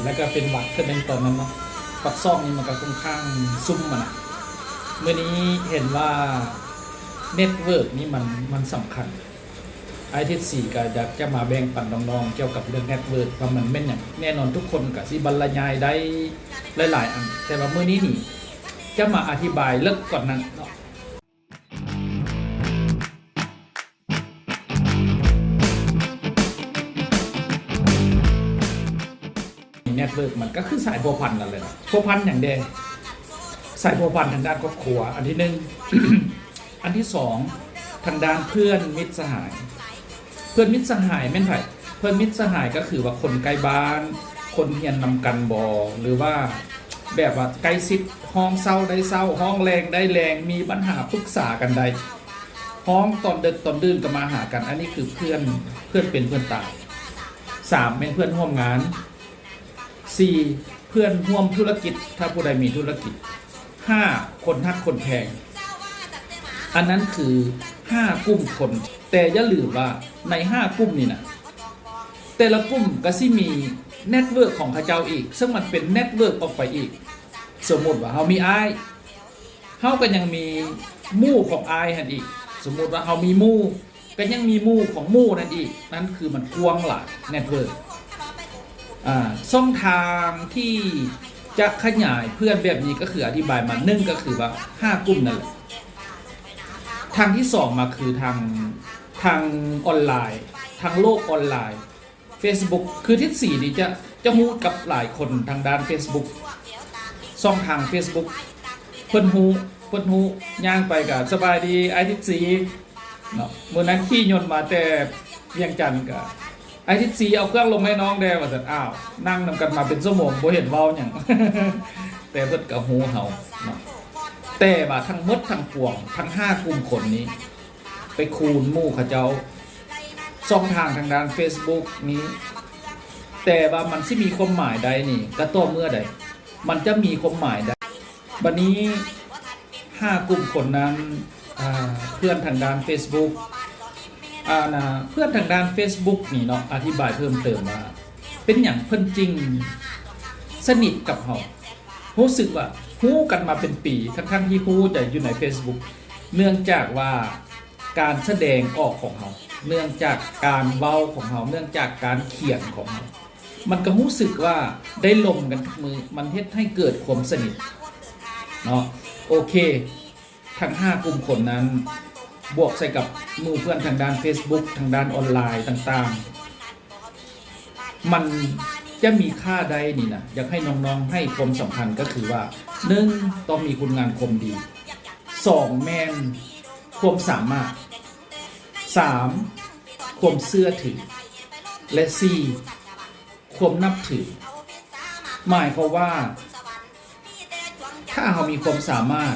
แล้วก็เป็นหวัดขึ้นในตอนนั้นเนาะปักซ่องนี่มันก็ค่อนข้างซุ่มมันนะเมื่อนี้เห็นว่าเน็ตเวิร์กนี่มันสำคัญไอทีสี่ก็อยากจะมาแบ่งปันน้องๆเกี่ยวกับเรื่องเน็ตเวิร์กว่ามันเป็นอย่างแน่นอนทุกคนก็สิบรรยายได้หลายๆอันแต่ว่าเมื่อนี้นี่จะมาอธิบายเลิกก่อนนั้นเนาะเน็ตเวิร์กมันก็คือสายพัวพันนั่นเลยนะพัวพันอย่างเดสายพัวพันทางด้านครอบครัวอันที่หนึ่ง อันที่สองทางด้านเพื่อนมิตรสหายเพื่อนมิตรสหายแม่นไผ่เพื่อนมิตรสหายก็คือว่าคนใกล้บ้านคนเฮียนนำกันบอหรือว่าแบบว่าใกล้ชิดห้องเศร้าได้เศร้าห้องแรงได้แรงมีปัญหาปรึกษากันได้ห้องตอนเดินตอนดื่นก็มาหากันอันนี้คือเพื่อนเป็นเพื่อนตายสามเป็นเพื่อนร่วมงานสี่เพื่อนร่วมธุรกิจถ้าผู้ใดมีธุรกิจห้าคนทักคนแพงอันนั้นคือ5 กลุ่มคนแต่อย่าลืมว่าใน5 กลุ่มนี่นะแต่ละกลุ่มก็สิมีเน็ตเวิร์กของเขาเจ้าอีกซึ่งมันเป็นเน็ตเวิร์กออกไปอีกสมมติว่าเฮามีอ้ายเฮาก็ยังมีหมู่ของอ้ายนั่นอีกสมมติว่าเฮามีหมู่ก็ยังมีหมู่ของหมู่นั่นอีกนั่นคือมันกว้างหลายเน็ตเวิร์กช่องทางที่จะขยายเพื่อนแบบนี้ก็คืออธิบายมา1ก็คือว่า5 กลุ่มนั่นแหละทางที่2มาคือทางออนไลน์ทางโลกออนไลน์ Facebook คือที่4นี่จะฮู้กับหลายคนทางด้าน Facebook ช่องทาง Facebook เพิ่นฮู้ย่างไปกับสบายดีไอทิศ4เนาะมื้อนั้นขี่ยนต์มาแต่เวียงจันทน์ก็ไอทิศ4เอาเครื่องลงให้น้องแดว่าซั่นอ้าวนั่งนำกันมาเป็นชั่วโมงบ่เห็นเว้าหยัง แต่เพิ่นก็ฮู้เฮาเนาะแต่ว่าทั้งหมดทั้งปวงทั้ง5 กลุ่มคนนี้ไปคูณหมู่เขาเจ้าช่องทางด้าน Facebook นี้แต่ว่ามันสิมีความหมายใดนี่ก็ต่อเมื่อใดมันจะมีความหมายใดบัดนี้5 กลุ่มคนนั้นเพื่อนทางด้าน Facebook เพื่อนทางด้าน Facebook นี่เนาะอธิบายเพิ่มเติมว่าเป็นหยังเพิ่นจริงสนิทกับเฮารู้สึกว่าฮู้กันมาเป็นปีทั้งที่ฮู้จะอยู่ใน Facebook เนื่องจากว่าการแสดงออกของเขาเนื่องจากการเว้าของเขาเนื่องจากการเขียนของเขามันก็รู้สึกว่าได้ลมกันทุกมือมันเฮ็ดให้เกิดความสนิทเนาะโอเคทั้ง5 กลุ่มคนนั้นบวกใส่กับหมู่เพื่อนทางด้าน Facebook ทางด้านออนไลน์ต่างๆมันจะมีค่าใดนี่นะอยากให้น้องๆให้ความสำคัญก็คือว่า1ต้องมีคุณงานคมดี2แม่นความสามารถ3ความเชื่อถือและ4ความนับถือหมายความว่าถ้าเรามีความสามารถ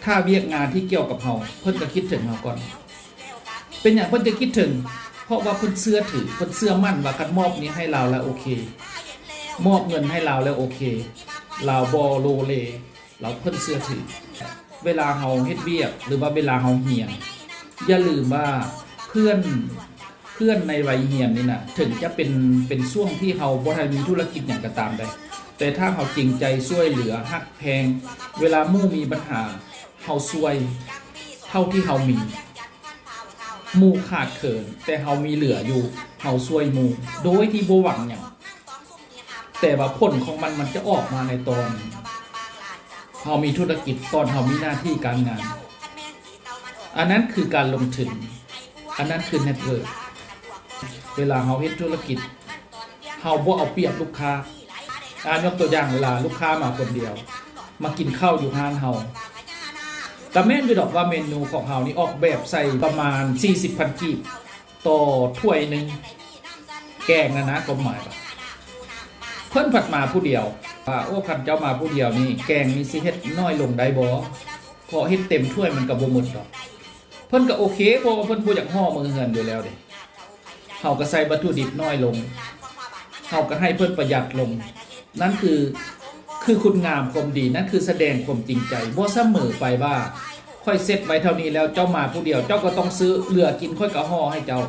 ถ้าเวียกงานที่เกี่ยวกับเราเพิ่นก็คิดถึงเราก่อนเป็นอย่างเพิ่นจะคิดถึงเพราะว่าเพิ่นเชื่อถือเพิ่นเชื่อมั่นว่าการมอบนี้ให้เราแล้วโอเคมอบเงินให้เราแล้วโอเคเราบ่โลเลเราเพิ่นเชื่อถือเวลาเฮาเฮ็ดเวียกหรือว่าเวลาเฮาเฮียนอย่าลืมว่าเพื่อนในวัยเฮียนนี่น่ะถึงจะเป็นช่วงที่เฮาบ่ทันมีธุรกิจหยังก็ตามได้แต่ถ้าเฮาจริงใจช่วยเหลือฮักแพงเวลาหมู่มีปัญหาเฮาช่วยเท่าที่เฮามีหมู่ขาดเขินแต่เฮามีเหลืออยู่เฮาช่วยหมู่โดยที่บ่หวังหยังแต่ว่าผลของมันจะออกมาในตอนเฮามีธุรกิจตอนเฮามีหน้าที่การงานอันนั้นคือการลงทุนอันนั้นคือเน็ตเวิร์คเวลาเฮาเฮ็ดธุรกิจเฮาบ่เอาเปรียบลูกค้ายกตัวอย่างเวลาลูกค้ามาคนเดียวมากินข้าวอยู่ร้านเฮาแต่แม่นอยู่ดอกว่าเมนูของเฮานี่ออกแบบใส่ประมาณ 40,000 กีบต่อถ้วยนึงแกงนะความหมายว่าเพิ่นผัดมาผู้เดียวว่าโอ้คันเจ้ามาผู้เดียวนี่แกงนี่สิเฮ็ดน้อยลงได้บ่เพราะเฮ็ดเต็มถ้วยมันก็บ่หมดดอกเพิ่นก็โอเคเพราะว่าเพิ่นบ่อยากห่อมือเฮือนอยู่แล้วเด้เฮาก็ใส่วัตถุดิบน้อยลงเฮาก็ให้เพิ่นประหยัดลงนั่นคือคุณงามความดีนั่นคือแสดงความจริงใจบ่เสมอไปว่าค่อยเซตไว้เท่านี้แล้วเจ้ามาผู้เดียวเจ้าก็ต้องซื้อเหลือกินค่อยก็ห่อให้เจ้า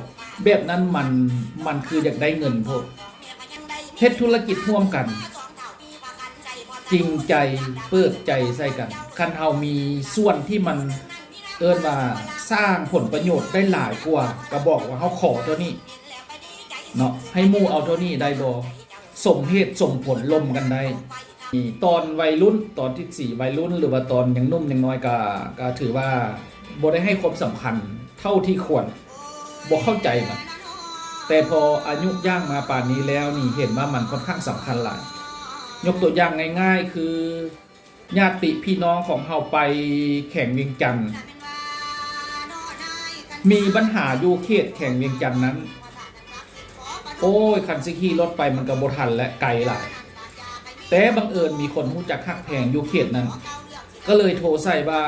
แบบนั้นมันคืออยากได้เงินพวก เฮ็ดธุรกิจร่วมกันจริงใจเปิดใจใส่กันคันเฮามีส่วนที่มันเอิ้นว่าสร้างผลประโยชน์ได้หลายกว่าก็บอกว่าเฮาขอเท่านี้เนาะให้หมู่เอาเท่านี้ได้บ่สมเหตุสมผลลมกันได้ตอนวัยรุ่นตอนที่4วัยรุ่นหรือว่าตอนยังนุ่มยังน้อยก็ถือว่าบ่ได้ให้ความสำคัญเท่าที่ควรบ่เข้าใจมันแต่พออายุย่างมาป่านนี้แล้วนี่เห็นว่ามันค่อนข้างสำคัญหลายยกตัวอย่างง่ายๆคือญาติพี่น้องของเฮาไปแข่งเวียงจันทน์มีปัญหาอยู่เขตแข่งเวียงจันทน์นั้นโอ้ยคันสิขี่รถไปมันก็บ่ทันและไกลหลายแต่บังเอิญมีคนรู้จักฮักแพงอยู่เขตนั้นก็เลยโทรใส่ว่า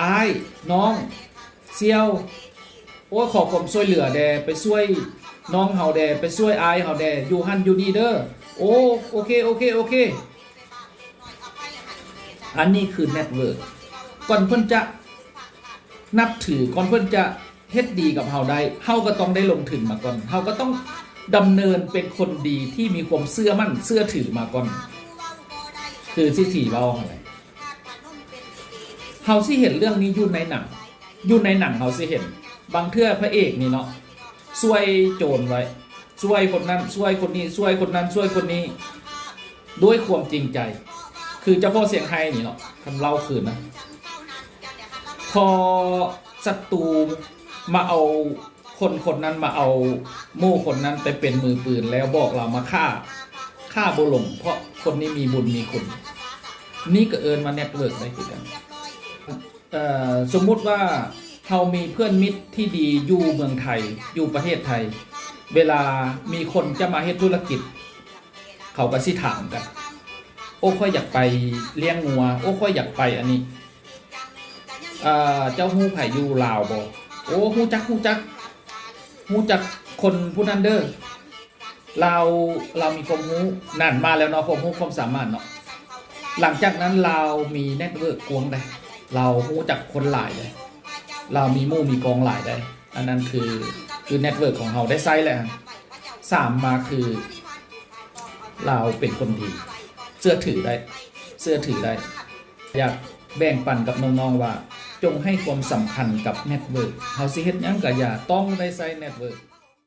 อ้ายน้องเซียวโอ้ยขอความช่วยเหลือแดไปช่วยน้องเฮาแดไปช่วยอ้ายเฮาแดอยู่หั่นอยู่นี่เด้อโอเคอันนี้คือเน็ตเวิร์กก่อนเพิ่นจะนับถือก่อนเพิ่นจะเฮ็ดดีกับเฮาได้เฮาก็ต้องได้ลงทุนมาก่อนเฮาก็ต้องดำเนินเป็นคนดีที่มีความเชื่อมั่นเชื่อถือมาก่อนคือสิถีเว้าอะไรเฮาสิเห็นเรื่องนี้อยู่ในหนังเฮาสิเห็นบางเทื่อพระเอกนี่เนาะช่วยโจรไว้ช่วยคนนั้นช่วยคนนี้ช่วยคนนั้นช่วยคนนี้ด้วยความจริงใจคือเจ้าพ่อเสียงไฮ้นี่เนาะทำเล่าคืนนะพอศัตรูมาเอาคนนั้นมาเอาหมู่คนนั้นไปเป็นมือปืนแล้วบอกเรามาฆ่าบ่ลงเพราะคนนี้มีบุญมีคุณนี่ก็เอิ้นมาเน็ตเวิร์กได้คือกันสมมุติว่าเรามีเพื่อนมิตรที่ดีอยู่เมืองไทยอยู่ประเทศไทยเวลามีคนจะมาเฮ็ดธุรกิจเขาก็สิถามกันโอ้ค่อยอยากไปเลี้ยงงัวโอ้ค่อยอยากไปอันนี้เจ้าฮู้ไผอยู่ลาวบ่โอ้ฮู้จักคนผู้นั้นเด้อเรามีความรู้นั่นมาแล้วเนาะความรู้ความสามารถเนาะหลังจากนั้นเรามีเน็ตเวิร์กกวงได้เราฮู้จักคนหลายได้เรามีหมู่มีกองหลายได้อันนั้นคือเน็ตเวิร์กของเราได้ไซส์แล้ว3มาคือเราเป็นคนดีเชื่อถือได้อยากแบ่งปันกับน้องๆว่าจงให้ความสำคัญกับเน็ตเวิร์กเฮาสิเฮ็ดหยังก็อย่าต้องได้ใช้เน็ตเวิร์ก